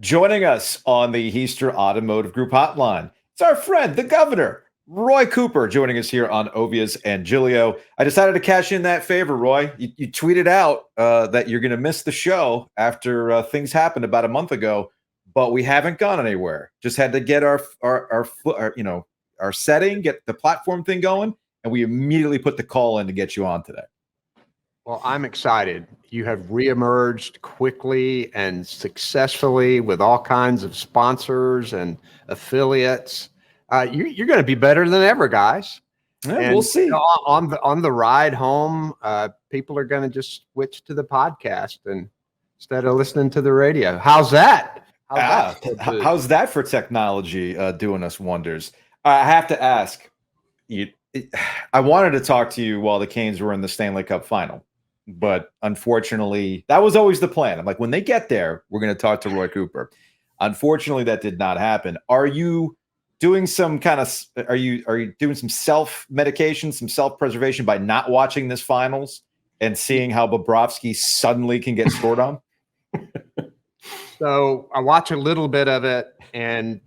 Joining us on the Heister Automotive Group hotline, it's our friend, the governor, Roy Cooper, joining us here on Ovies and Giglio. I decided to cash in that favor, Roy. You tweeted out that you're going to miss the show after things happened about a month ago, but we haven't gone anywhere. Just had to get our setting, get the platform thing going, and we immediately put the call in to get you on today. Well, I'm excited. You have reemerged quickly and successfully with all kinds of sponsors and affiliates. You're going to be better than ever, guys. Yeah, we'll see. On the ride home, people are going to just switch to the podcast and instead of listening to the radio. How's that? How's that for technology doing us wonders? I have to ask you. I wanted to talk to you while the Canes were in the Stanley Cup final. But unfortunately, that was always the plan. I'm like, when they get there, we're going to talk to Roy Cooper. Unfortunately, that did not happen. Are you doing some kind of are you doing some self-medication, some self-preservation by not watching this finals and seeing how Bobrovsky suddenly can get scored on? So I watch a little bit of it, and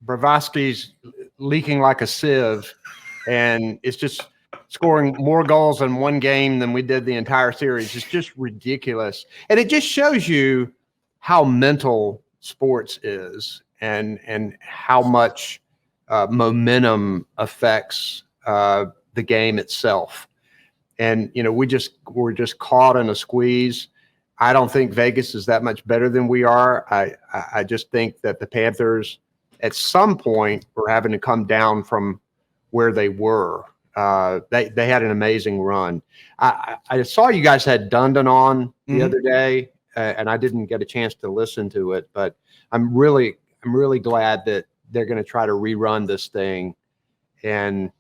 Bobrovsky's leaking like a sieve, and it's just scoring more goals in one game than we did the entire series. It's just ridiculous. And it just shows you how mental sports is and how much momentum affects the game itself. And, we're just caught in a squeeze. I don't think Vegas is that much better than we are. I just think that the Panthers at some point were having to come down from where they were. They had an amazing run. I saw you guys had Dundon on the other day, and I didn't get a chance to listen to it, but I'm really glad that they're going to try to rerun this thing and,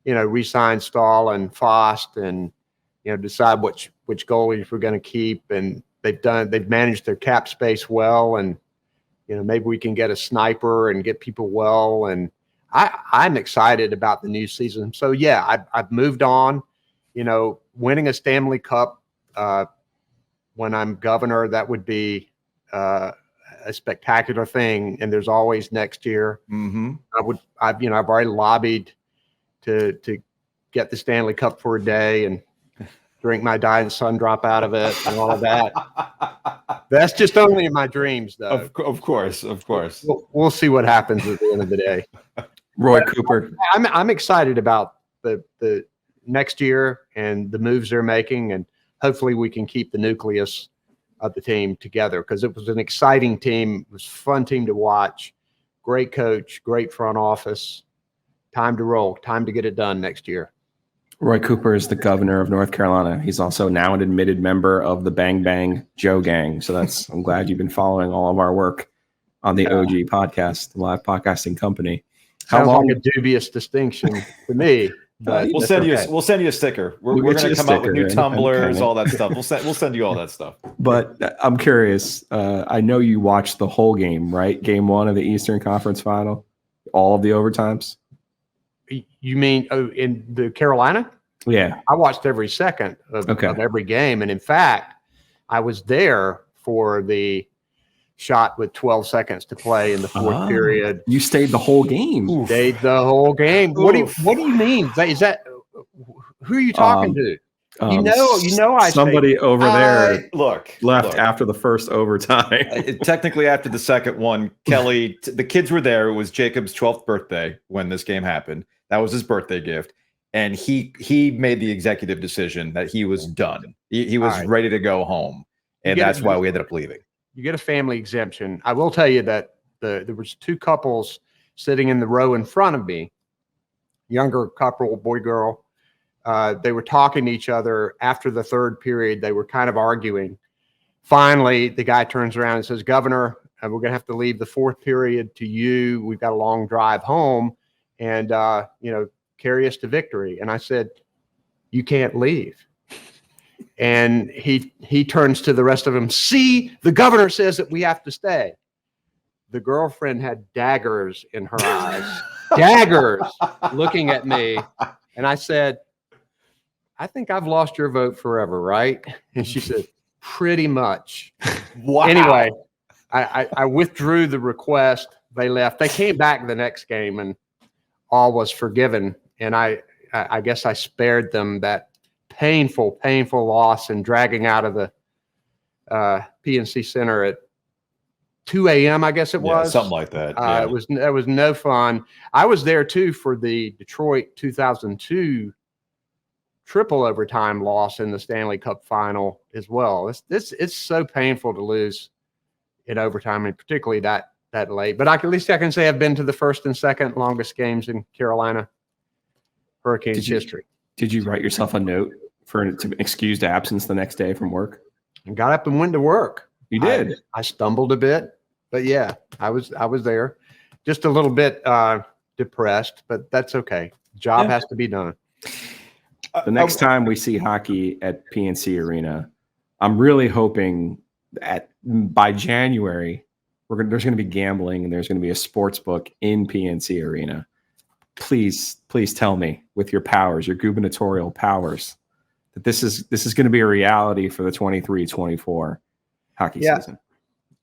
re-sign Stahl and Fost and, decide which goalies we're going to keep. And they've managed their cap space well. And, maybe we can get a sniper and get people well. And I'm excited about the new season. So, yeah, I've moved on. Winning a Stanley Cup when I'm governor, that would be a spectacular thing. And there's always next year. Mm-hmm. I've already lobbied to get the Stanley Cup for a day and drink my Diet Sun drop out of it and all of that. That's just only in my dreams, though. Of course. We'll see what happens at the end of the day. Roy Cooper. I'm excited about the next year and the moves they're making, and hopefully we can keep the nucleus of the team together because it was an exciting team. It was a fun team to watch. Great coach, great front office. Time to roll. Time to get it done next year. Roy Cooper is the governor of North Carolina. He's also now an admitted member of the Bang Bang Joe Gang. So I'm glad you've been following all of our work on the OG podcast, the live podcasting company. Sounds like a dubious distinction to me. But we'll send you a sticker. We're going to come out with new tumblers, all that stuff. We'll send you all that stuff. But I'm curious. I know you watched the whole game, right? Game 1 of the Eastern Conference Final, all of the overtimes. You mean in the Carolina? Yeah, I watched every second of every game, and in fact, I was there for the shot with 12 seconds to play in the fourth period. You stayed the whole game. Stayed the whole game. What do you mean? Is that who are you talking to? Somebody over there left after the first overtime. Technically, after the second one, Kelly, the kids were there. It was Jacob's 12th birthday when this game happened. That was his birthday gift. And he made the executive decision that he was done. He was ready to go home. And that's why we ended up leaving. You get a family exemption. I will tell you that there was 2 couples sitting in the row in front of me, younger couple, boy, girl. They were talking to each other after the third period. They were kind of arguing. Finally, the guy turns around and says, "Governor, we're going to have to leave the fourth period to you. We've got a long drive home and, carry us to victory." And I said, "You can't leave." And he turns to the rest of them. "See, the governor says that we have to stay." The girlfriend had daggers in her eyes, daggers looking at me. And I said, "I think I've lost your vote forever, right?" And she said, Pretty much. Wow. Anyway, I withdrew the request. They left. They came back the next game, and all was forgiven. And I guess I spared them that painful loss and dragging out of the PNC Center at 2 a.m. I guess it was something like that. Yeah. It was no fun. I was there too for the Detroit 2002 triple overtime loss in the Stanley Cup final as well. It's so painful to lose in overtime, and particularly that late. But at least I can say I've been to the first and second longest games in Carolina Hurricanes history. Did you write yourself a note for an excused absence the next day from work? And got up and went to work. You did. I stumbled a bit, but yeah, I was there. Just a little bit depressed, but that's okay. Job has to be done. The next time we see hockey at PNC Arena, I'm really hoping that by January there's going to be gambling and there's going to be a sports book in PNC Arena. Please tell me with your powers, your gubernatorial powers, that this is going to be a reality for the 23-24 hockey season.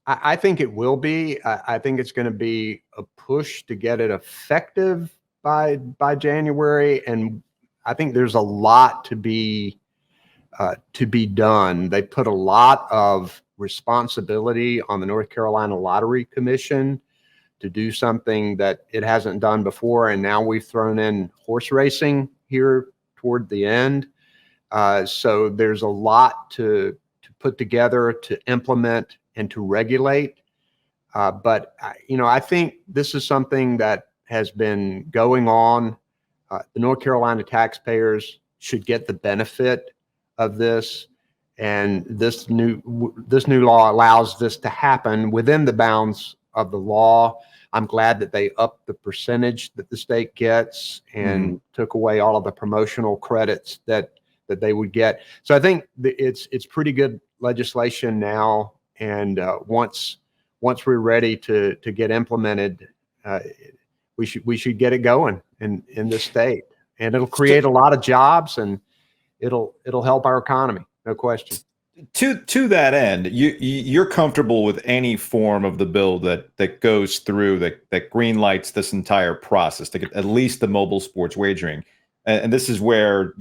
I think it will be. I think it's going to be a push to get it effective by January, and I think there's a lot to be done. They put a lot of responsibility on the North Carolina Lottery Commission to do something that it hasn't done before, and now we've thrown in horse racing here toward the end. So there's a lot to put together, to implement, and to regulate. But I think this is something that has been going on. The North Carolina taxpayers should get the benefit of this, and this new law allows this to happen within the bounds of the law. I'm glad that they upped the percentage that the state gets and took away all of the promotional credits that they would get. So I think it's pretty good legislation now, and once we're ready to get implemented, we should get it going in the state, and it'll create a lot of jobs, and it'll help our economy, no question. To that end, you're comfortable with any form of the bill that goes through that green lights this entire process to get at least the mobile sports wagering, and this is where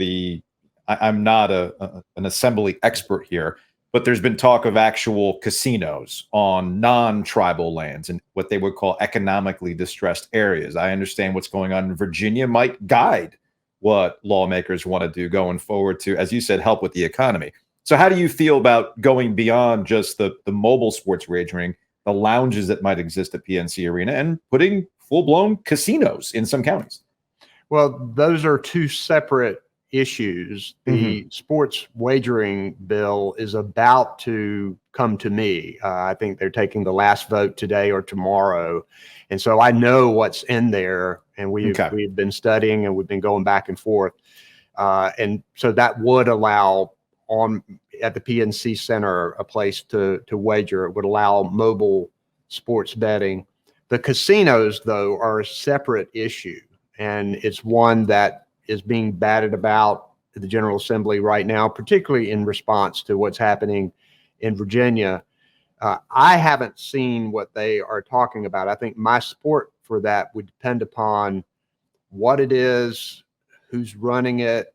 I'm not an assembly expert here, but there's been talk of actual casinos on non-tribal lands and what they would call economically distressed areas. I understand what's going on in Virginia might guide what lawmakers want to do going forward to, as you said, help with the economy. So how do you feel about going beyond just the mobile sports wagering, the lounges that might exist at PNC Arena, and putting full-blown casinos in some counties? Well, those are two separate issues. The sports wagering bill is about to come to me. I think they're taking the last vote today or tomorrow. And so I know what's in there, and we've been studying, and we've been going back and forth. And so that would allow at the PNC Center a place to wager. It would allow mobile sports betting. The casinos, though, are a separate issue, and it's one that is being batted about at the General Assembly right now, particularly in response to what's happening in Virginia. I haven't seen what they are talking about. I think my support for that would depend upon what it is, who's running it,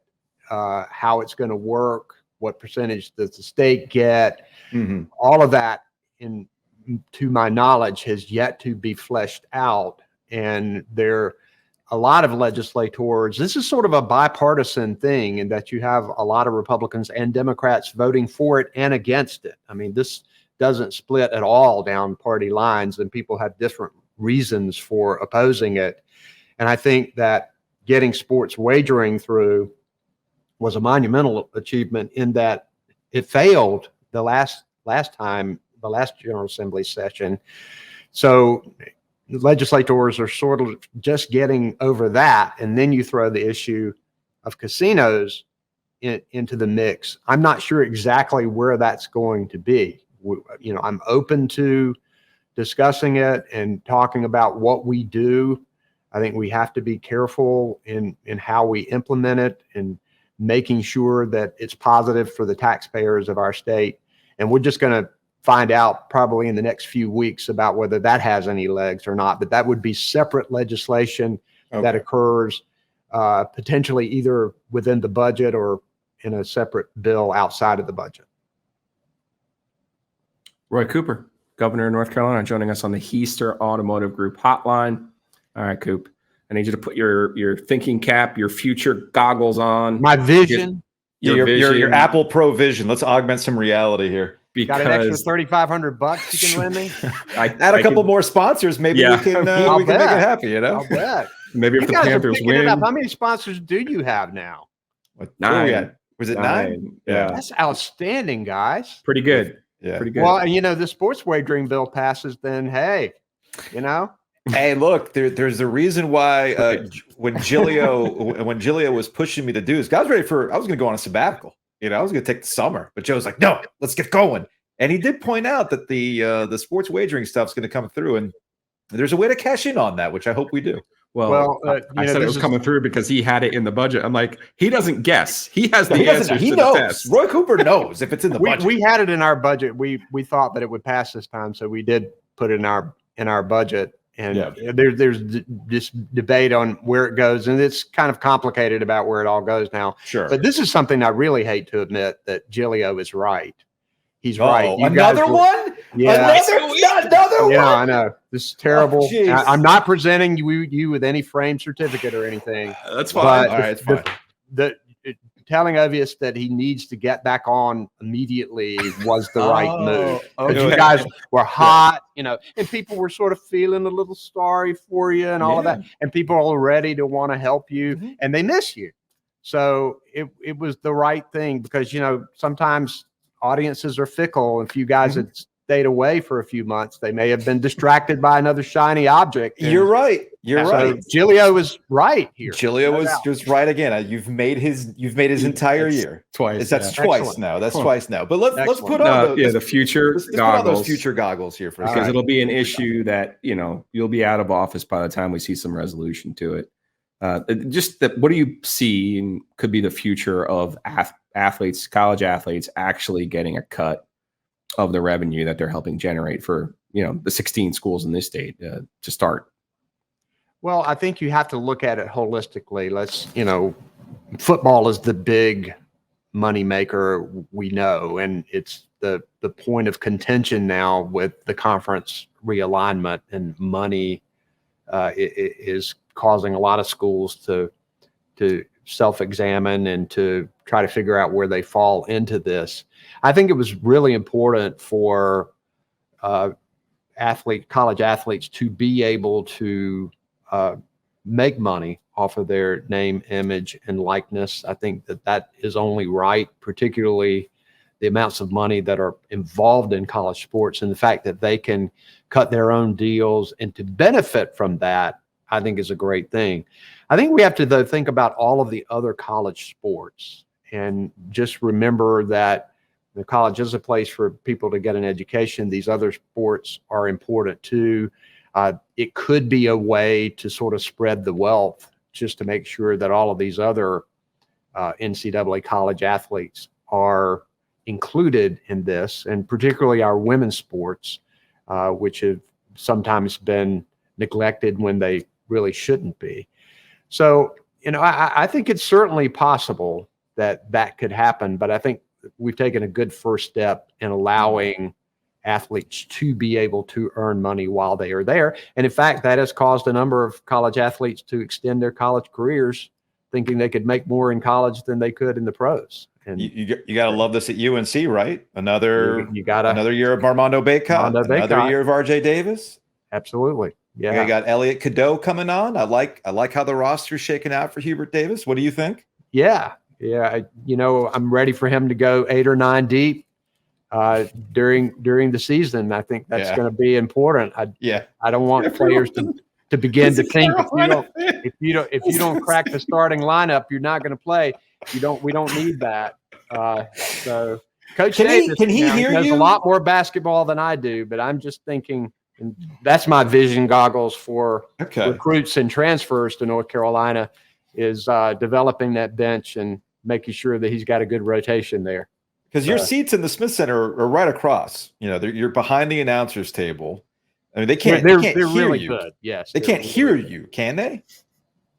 how it's going to work, what percentage does the state get. All of that, to my knowledge, has yet to be fleshed out. And there a lot of legislators, this is sort of a bipartisan thing in that you have a lot of Republicans and Democrats voting for it and against it. I mean, this doesn't split at all down party lines, and people have different reasons for opposing it. And I think that getting sports wagering through was a monumental achievement in that it failed the last time, the last General Assembly session. So the legislators are sort of just getting over that. And then you throw the issue of casinos into the mix. I'm not sure exactly where that's going to be. I'm open to discussing it and talking about what we do. I think we have to be careful in how we implement it and making sure that it's positive for the taxpayers of our state. And we're just going to find out probably in the next few weeks about whether that has any legs or not. But that would be separate legislation that occurs potentially either within the budget or in a separate bill outside of the budget. Roy Cooper, Governor of North Carolina, joining us on the Heister Automotive Group hotline. All right, Coop, I need you to put your thinking cap, your future goggles on. My vision. Your Apple Pro Vision. Let's augment some reality here. Got an extra $3,500 you can lend me? Add a couple more sponsors. Maybe we can make it happy. I'll bet. Maybe if the Panthers win. How many sponsors do you have now? 9. Was it 9? Yeah. That's outstanding, guys. Pretty good. Yeah. Pretty good. Well, the sports wagering bill passes, then hey, Hey, look, there's a reason why when Giglio was pushing me to do this, I was going to go on a sabbatical. I was going to take the summer, but Joe's like, no, let's get going. And he did point out that the sports wagering stuff's going to come through, and there's a way to cash in on that, which I hope we do. Well, I said it was coming through because he had it in the budget. I'm like, he doesn't guess. He has the answer. He knows. Roy Cooper knows if it's in the budget. We had it in our budget. We thought that it would pass this time, so we did put it in our budget. And there's this debate on where it goes, and it's kind of complicated about where it all goes now. Sure. But this is something I really hate to admit, that Giglio is right. He's right. Another one? Yeah. Another one? Yeah, I know. This is terrible. Oh, I'm not presenting you with any framed certificate or anything. That's fine. All right, it's fine. Telling Ovies that he needs to get back on immediately was the right move. Because you guys were hot, and people were sort of feeling a little sorry for you and all of that. And people are all ready to want to help you, and they miss you. So it was the right thing, because, sometimes audiences are fickle. If you guys had stayed away for a few months, they may have been distracted by another shiny object. You're right. You're right. Giglio was right here. Giglio was just right again. You've made his entire year twice. That's twice Excellent. now. That's twice now. But let's put on the future let's goggles. Put on those future goggles here for a because second. it'll be an issue that you'll be out of office by the time we see some resolution to it. What do you see and could be the future of athletes, college athletes, actually getting a cut of the revenue that they're helping generate for the 16 schools in this state to start? Well, I think you have to look at it holistically. Football is the big money maker, we know, and it's the point of contention now with the conference realignment, and money is causing a lot of schools to self-examine and to try to figure out where they fall into this. I think it was really important for college athletes to be able to make money off of their name, image, and likeness. I think that is only right, particularly the amounts of money that are involved in college sports, and the fact that they can cut their own deals and to benefit from that, I think is a great thing. I think we have to, though, think about all of the other college sports and just remember that the college is a place for people to get an education. These other sports are important too. It could be a way to sort of spread the wealth, just to make sure that all of these other NCAA college athletes are included in this, and particularly our women's sports, which have sometimes been neglected when they really shouldn't be. So, I think it's certainly possible that could happen, but I think we've taken a good first step in allowing athletes to be able to earn money while they are there. And in fact, that has caused a number of college athletes to extend their college careers, thinking they could make more in college than they could in the pros. And you got to love this at UNC, right? Another year of Armando Bacot, another year of RJ Davis. Absolutely. Yeah. I got Elliot Cadeau coming on. I like how the roster's shaking out for Hubert Davis. What do you think? Yeah. I'm ready for him to go 8 or 9 deep during the season. I think that's going to be important. I don't want players to begin to think if you don't crack the starting lineup, you're not going to play. We don't need that. So Coach Davis knows a lot more basketball than I do, but I'm just thinking, and that's my vision goggles for recruits and transfers to North Carolina, is developing that bench and making sure that he's got a good rotation there. Because your seats in the Smith Center are right across. You know, you're behind the announcers table. I mean, they can't They're hear really you. good. Yes, they can't really hear good. you, can they?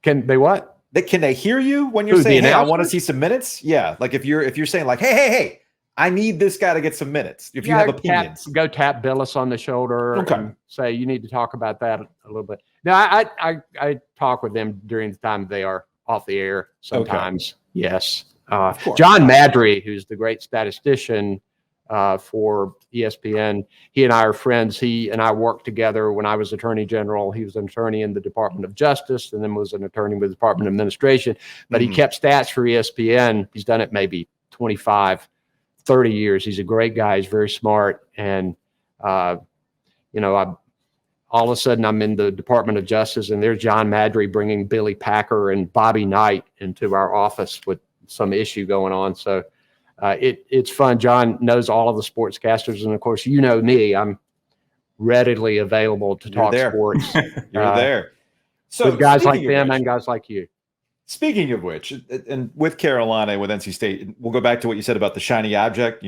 Can they what? Can they hear you when you're saying, "Hey, I want to see some minutes"? Yeah, like if you're saying like, "Hey, I need this guy to get some minutes." If you have opinions, go tap Billis on the shoulder and say you need to talk about that a little bit. No, I talk with them during the time they are off the air sometimes. Yes. John Madry, who's the great statistician for ESPN, he and I are friends. He and I worked together when I was Attorney General. He was an attorney in the Department of Justice and then was an attorney with the Department of Administration. But he kept stats for ESPN. He's done it maybe 25, 30 years. He's a great guy. He's very smart. And, all of a sudden I'm in the Department of Justice and there's John Madry bringing Billy Packer and Bobby Knight into our office with some issue going on. So it's fun. John knows all of the sportscasters. And of course, you know me, I'm readily available to talk sports. You're there. So with guys like them and guys like you. Speaking of which, and with Carolina, with NC State, we'll go back to what you said about the shiny object.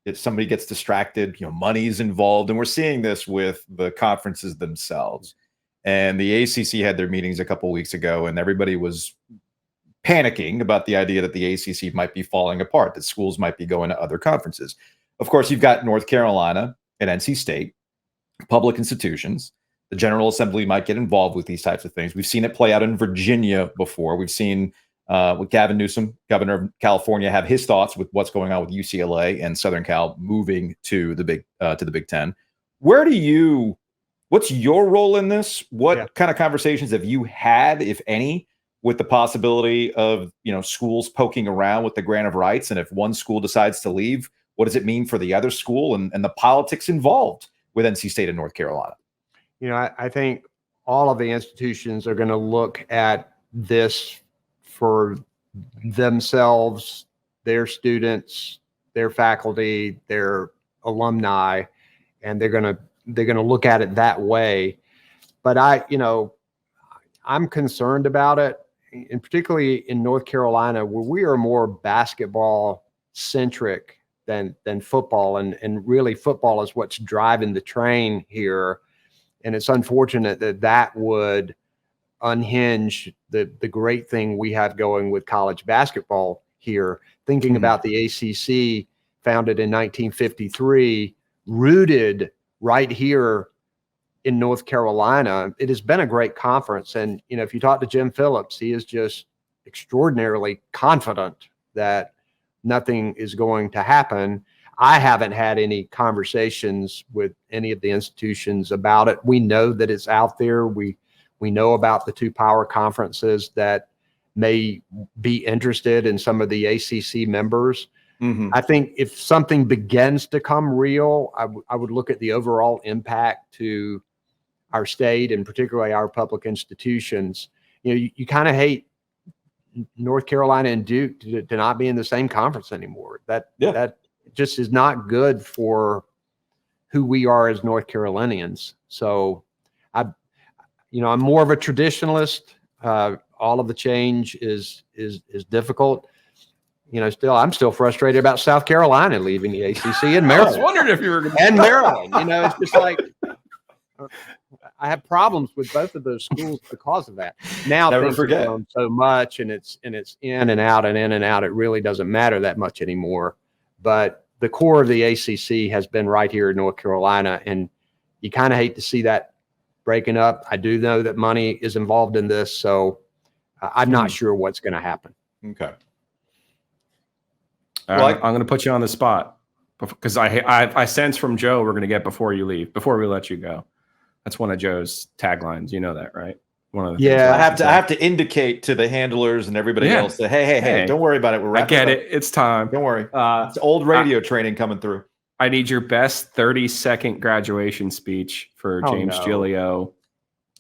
If somebody gets distracted, money's involved. And we're seeing this with the conferences themselves. And the ACC had their meetings a couple of weeks ago, and everybody was panicking about the idea that the ACC might be falling apart, that schools might be going to other conferences. Of course, you've got North Carolina and NC State, public institutions. The General Assembly might get involved with these types of things. We've seen it play out in Virginia before. We've seen with Gavin Newsom, governor of California, have his thoughts with what's going on with UCLA and Southern Cal moving to the Big Ten. What's your role in this? What kind of conversations have you had, if any, with the possibility of schools poking around with the grant of rights? And if one school decides to leave, what does it mean for the other school and the politics involved with NC State and North Carolina? I think all of the institutions are going to look at this for themselves, their students, their faculty, their alumni, and they're going to look at it that way. But I'm concerned about it, and particularly in North Carolina, where we are more basketball centric than football, and really football is what's driving the train here. And it's unfortunate that would unhinge the great thing we have going with college basketball here. Thinking about the ACC, founded in 1953, rooted right here in North Carolina. It has been a great conference. And, if you talk to Jim Phillips, he is just extraordinarily confident that nothing is going to happen. I haven't had any conversations with any of the institutions about it. We know that it's out there. We know about the two power conferences that may be interested in some of the ACC members. I think if something begins to come real, I would look at the overall impact to our state and particularly our public institutions. You kind of hate North Carolina and Duke to not be in the same conference anymore. That just is not good for who we are as North Carolinians. So I'm more of a traditionalist. All of the change is difficult. I'm still frustrated about South Carolina leaving the ACC and Maryland. I was wondering if you were going to. And Maryland. It's just like I have problems with both of those schools because of that. Now things have grown so much, and it's in and out and in and out. It really doesn't matter that much anymore. But the core of the ACC has been right here in North Carolina, and you kind of hate to see that breaking up. I do know that money is involved in this, so I'm not sure what's going to happen. Okay. I'm going to put you on the spot because I sense from Joe we're going to get before you leave, before we let you go. That's one of Joe's taglines. You know that, right? One of the I have to indicate to the handlers and everybody else that hey, don't worry about it. We're wrapping I get it. It's time. Don't worry. It's old radio training coming through. I need your best 30-second graduation speech for James Giglio,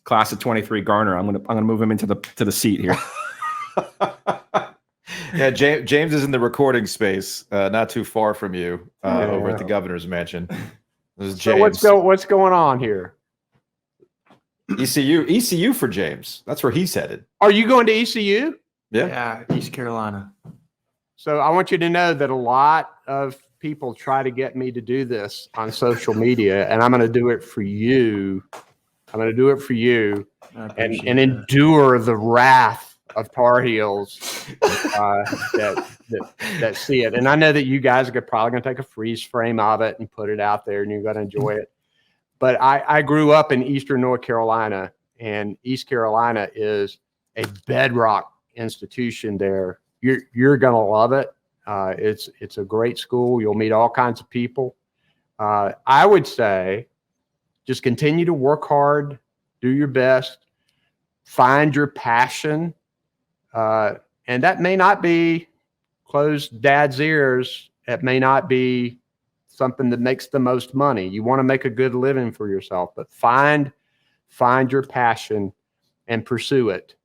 class of 23 Garner. I'm gonna move him into the seat here. Yeah, James is in the recording space, not too far from you, over at the governor's mansion. This is James. So what's going on here? ECU for James. That's where he's headed. Are you going to ECU? Yeah, East Carolina. So I want you to know that a lot of people try to get me to do this on social media, and I'm going to do it for you. I'm going to do it for you and endure the wrath of Tar Heels that see it. And I know that you guys are probably going to take a freeze frame of it and put it out there, and you're going to enjoy it. But I grew up in Eastern North Carolina, and East Carolina is a bedrock institution there. You're going to love it. It's a great school. You'll meet all kinds of people. I would say just continue to work hard, do your best, find your passion. And that may not be close dad's ears. It may not be something that makes the most money. You want to make a good living for yourself, but find your passion and pursue it.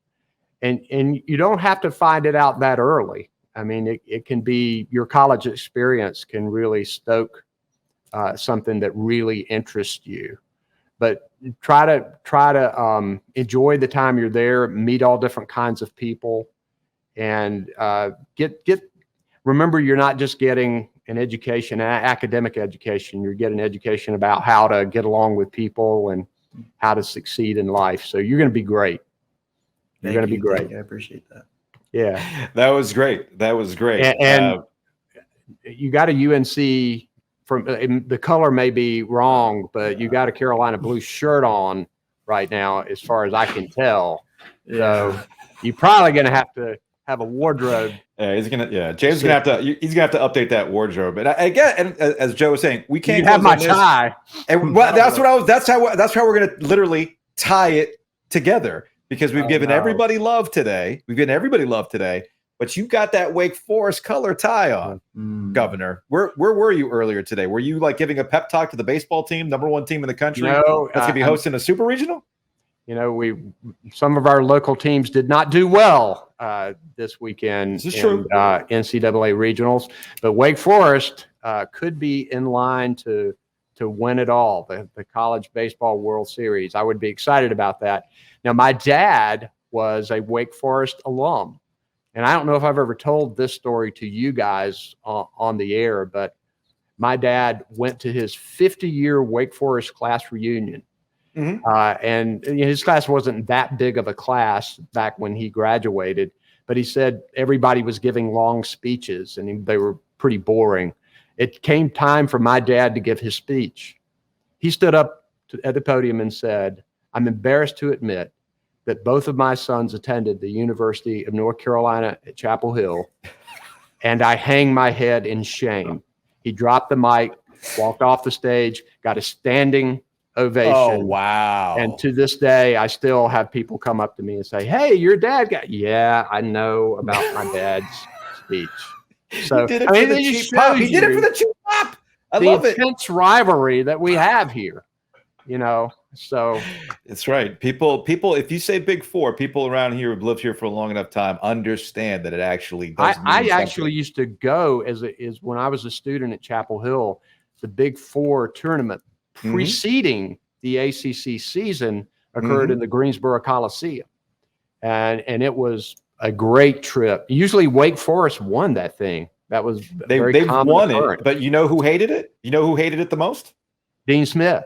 And you don't have to find it out that early. I mean, it can be your college experience can really stoke something that really interests you. But try to enjoy the time you're there, meet all different kinds of people, and remember, you're not just getting an education, an academic education. You're getting education about how to get along with people and how to succeed in life. So you're going to be great. You're going to be great. I appreciate that. Yeah, that was great. That was great. And you got a UNC. From the color may be wrong, but you got a Carolina blue shirt on right now, as far as I can tell. So you're probably going to have a wardrobe. Yeah, James is gonna have to. He's gonna have to update that wardrobe. And I get, and as Joe was saying, we can't have my tie. And that's what I was. That's how we're gonna literally tie it together, because we've given everybody love today. But you got that Wake Forest color tie on, Governor. Where were you earlier today? Were you like giving a pep talk to the baseball team, #1 team in the country? No, that's gonna be hosting a super regional. You know, some of our local teams did not do well this weekend in NCAA regionals, but Wake Forest could be in line to win it all, the College Baseball World Series. I would be excited about that. Now, my dad was a Wake Forest alum. And I don't know if I've ever told this story to you guys on the air, but my dad went to his 50-year Wake Forest class reunion. Mm-hmm. And his class wasn't that big of a class back when he graduated, but he said everybody was giving long speeches and they were pretty boring. It came time for my dad to give his speech. He stood up at the podium and said, "I'm embarrassed to admit that both of my sons attended the University of North Carolina at Chapel Hill, and I hang my head in shame." He dropped the mic, walked off the stage, got a standing ovation. Oh, wow. And to this day, I still have people come up to me and say, "Hey, your dad got..." Yeah, I know about my dad's speech. So he did it for the cheap pop. He did it for the cheap pop. I love it. The intense rivalry that we have here, So it's right. People, if you say Big Four, people around here who've lived here for a long enough time understand that it actually does. I actually used to go as when I was a student at Chapel Hill, the Big Four tournament preceding the ACC season occurred in the Greensboro Coliseum. And it was a great trip. Usually Wake Forest won that thing. That was they've won it. But you know who hated it? You know who hated it the most? Dean Smith.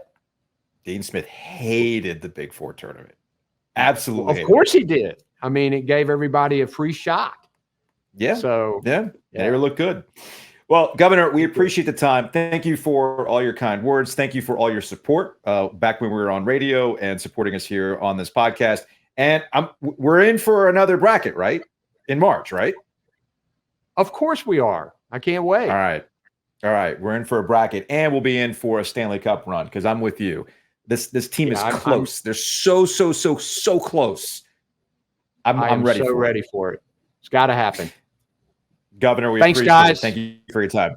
Dean Smith hated the Big Four tournament. Absolutely. Of course he did. I mean, it gave everybody a free shot. Yeah. So they looked good. Well, Governor, we appreciate the time. Thank you for all your kind words. Thank you for all your support back when we were on radio and supporting us here on this podcast. And we're in for another bracket, right? In March, right? Of course we are. I can't wait. All right. We're in for a bracket, and we'll be in for a Stanley Cup run, because I'm with you. This team is close. They're so close. I'm ready. Ready for it. It's got to happen. Governor, we Thanks, appreciate guys. it. Thank you for your time.